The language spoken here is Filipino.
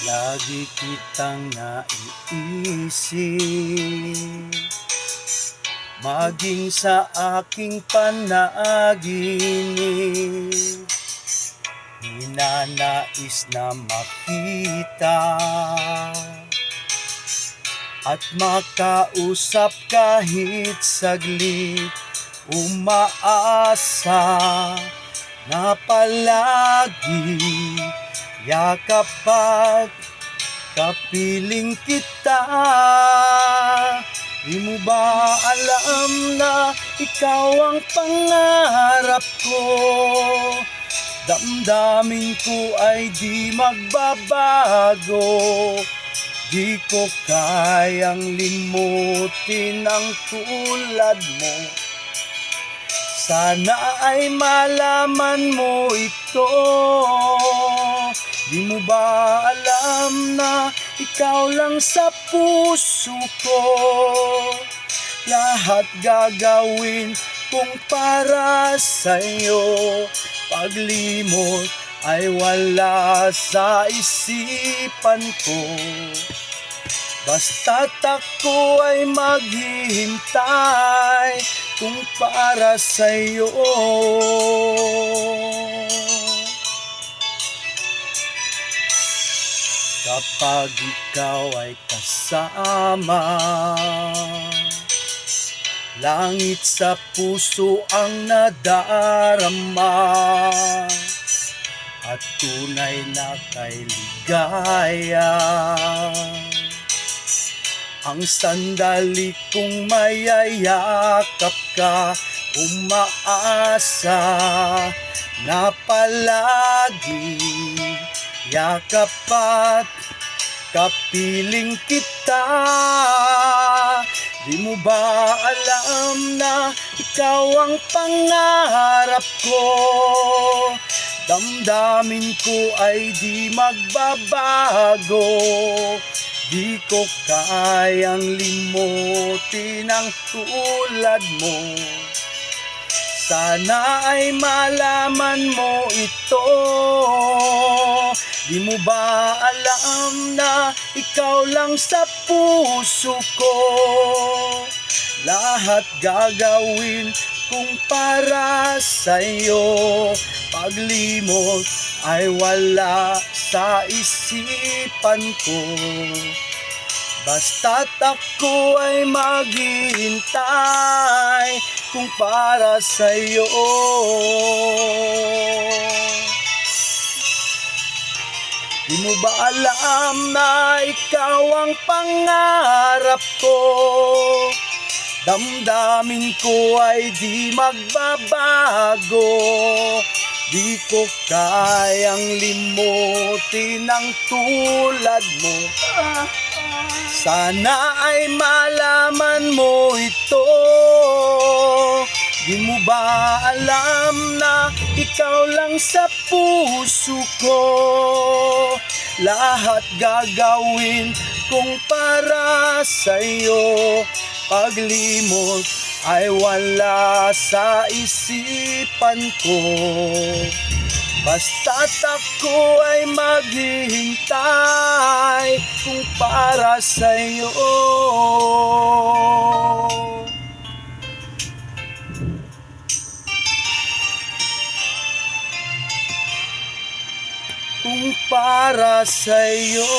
Lagi kitang naiisip, maging sa aking panaginip. Ninanais na makita at makausap kahit saglit. Umaasa na palagi yakap at kapiling kita. Di mo ba alam na ikaw ang pangarap ko? Damdamin ko ay di magbabago. Di ko kayang limutin ang tulad mo. Sana ay malaman mo ito. Di mo ba alam na ikaw lang sa puso ko? Lahat gagawin kung para sa'yo. Paglimot ay wala sa isipan ko. Basta't ako ay maghihintay kung para sa'yo. Kapag ikaw ay kasama, langit sa puso ang nadarama, at tunay na kay ligaya. Ang sandali kong mayayakap ka, umaasa na palagi yakap at kapiling kita. Di mo ba alam na ikaw ang pangarap ko? Damdamin ko ay di magbabago. Di ko kayang limutin ang tulad mo. Sana ay malaman mo ito. Di mo ba alam na ikaw lang sa puso ko? Lahat gagawin kung para sa'yo. Paglimot ay wala sa isipan ko. Basta't ako ay maghihintay kung para sa'yo. Di mo ba alam na ikaw ang pangarap ko? Damdamin ko ay di magbabago. Di ko kayang limutin ang tulad mo. Sana ay malaman mo ito. Di mo ba alam na ikaw lang sa puso ko? Lahat gagawin kung para sa'yo. Paglimot ay wala sa isipan ko. Basta't ako ay maghihintay kung para sa'yo. Kung para sa'yo.